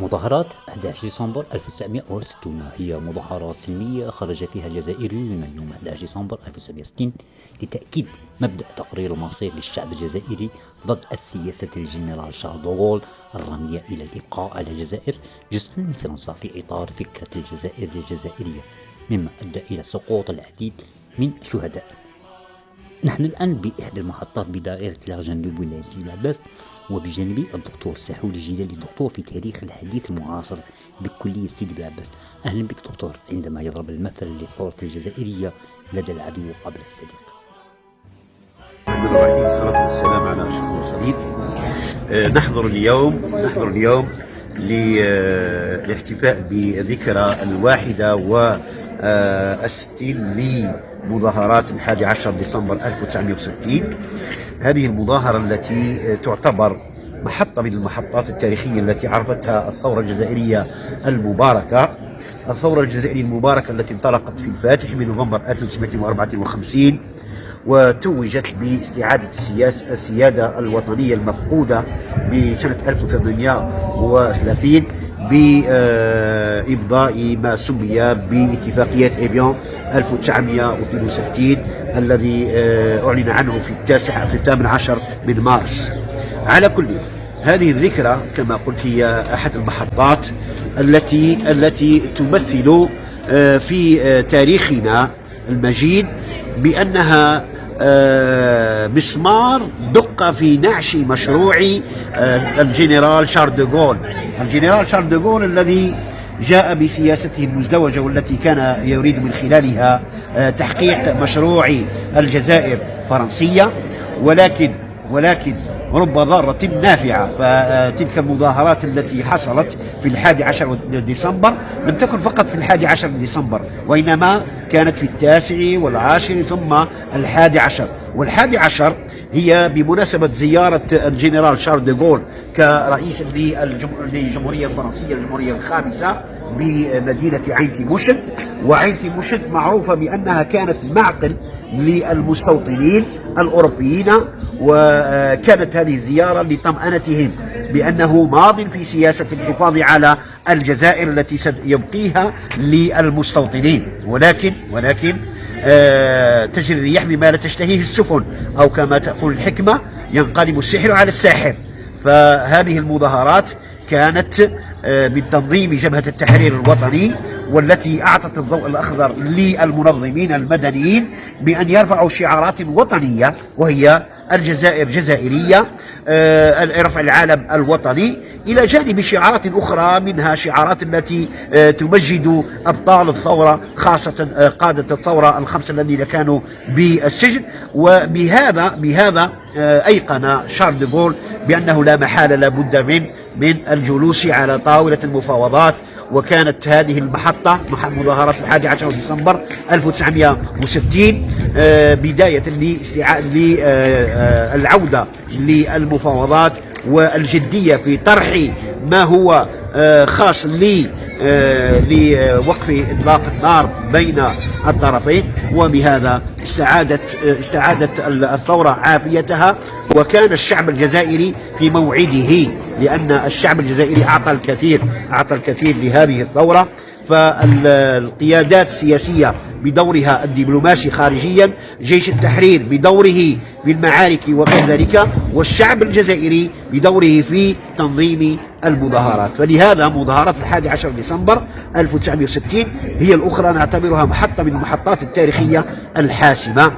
مظاهرات 11 ديسمبر 1960 هي مظاهرات سلمية خرج فيها الجزائريون يوم 11 ديسمبر 1960 لتأكيد مبدأ تقرير المصير للشعب الجزائري ضد السياسة الجنرال شارل دوغول الرامية إلى الإبقاء على الجزائر جزءا من فرنسا في إطار فكرة الجزائر الجزائرية، مما أدى إلى سقوط العديد من الشهداء. نحن الآن بإحدى المحطات بدائرة لارجان دو بولاية سيدي العباس، وبجانبي الدكتور سحول الجلالي، دكتور في تاريخ الحديث المعاصر بكلية سيدي العباس. أهلا بك دكتور. عندما يضرب المثل للثورة الجزائرية لدى العدو قبل الصديق. الحمد لله الرحيم، والصلاة والسلام على أشرف المرسلين. نحضر اليوم للاحتفاء بذكرى 61 لمظاهرات 11 ديسمبر 1960. هذه المظاهرة التي تعتبر محطة من المحطات التاريخية التي عرفتها الثورة الجزائرية المباركة. الثورة الجزائرية المباركة التي انطلقت في الفاتح من نوفمبر 1954 وتوجت باستعادة السيادة الوطنية المفقودة بسنة 1830 بإبضاء ما سمي باتفاقية إيفيون 1962 الذي أعلن عنه في 18 من مارس. على كل، هذه الذكرى كما قلت هي أحد المحطات التي تمثل في تاريخنا المجيد بأنها مسمار دق في نعش مشروع الجنرال شارل دوغول. الجنرال شارل دوغول الذي جاء بسياسته المزدوجة والتي كان يريد من خلالها تحقيق مشروع الجزائر فرنسية، ولكن رب ضارة نافعة. فتلك المظاهرات التي حصلت في 11 ديسمبر لم تكن فقط في 11 ديسمبر، وإنما كانت في 9 والعاشر ثم 11. وال11 هي بمناسبة زيارة الجنرال شارل دوغول كرئيس للجمهورية الفرنسية، الجمهورية الخامسة، بمدينة عين تيموشت. وعين تيموشت معروفة بأنها كانت معقل للمستوطنين الأوروبيين، وكانت هذه الزيارة لطمأنتهم بأنه ماض في سياسة الحفاظ على الجزائر التي سيبقيها للمستوطنين. ولكن تجري الرياح بما لا تشتهيه السفن، أو كما تقول الحكمة ينقلب السحر على الساحر. فهذه المظاهرات كانت من تنظيم جبهة التحرير الوطني، والتي أعطت الضوء الأخضر للمنظمين المدنيين بأن يرفعوا شعارات وطنية، وهي الجزائر جزائرية، رفع العالم الوطني، إلى جانب شعارات أخرى منها شعارات التي تمجد أبطال الثورة، خاصة قادة الثورة الخمسة الذين كانوا بالسجن. وبهذا أيقن شارل دوغول بأنه لا محالة لابد من الجلوس على طاولة المفاوضات. وكانت هذه المحطة مظاهرات 11 ديسمبر 1960 بداية للعودة للمفاوضات والجدية في طرح ما هو خاص لوقف إطلاق النار بين الطرفين. وبهذا استعادت الثورة عافيتها، وكان الشعب الجزائري في موعده، لأن الشعب الجزائري أعطى الكثير لهذه الثورة. فالقيادات السياسية بدورها الدبلوماسي خارجيا، جيش التحرير بدوره في المعارك وكذلك، والشعب الجزائري بدوره في تنظيم المظاهرات. فلهذا مظاهرات 11 ديسمبر 1960 هي الأخرى نعتبرها محطة من المحطات التاريخية الحاسمة.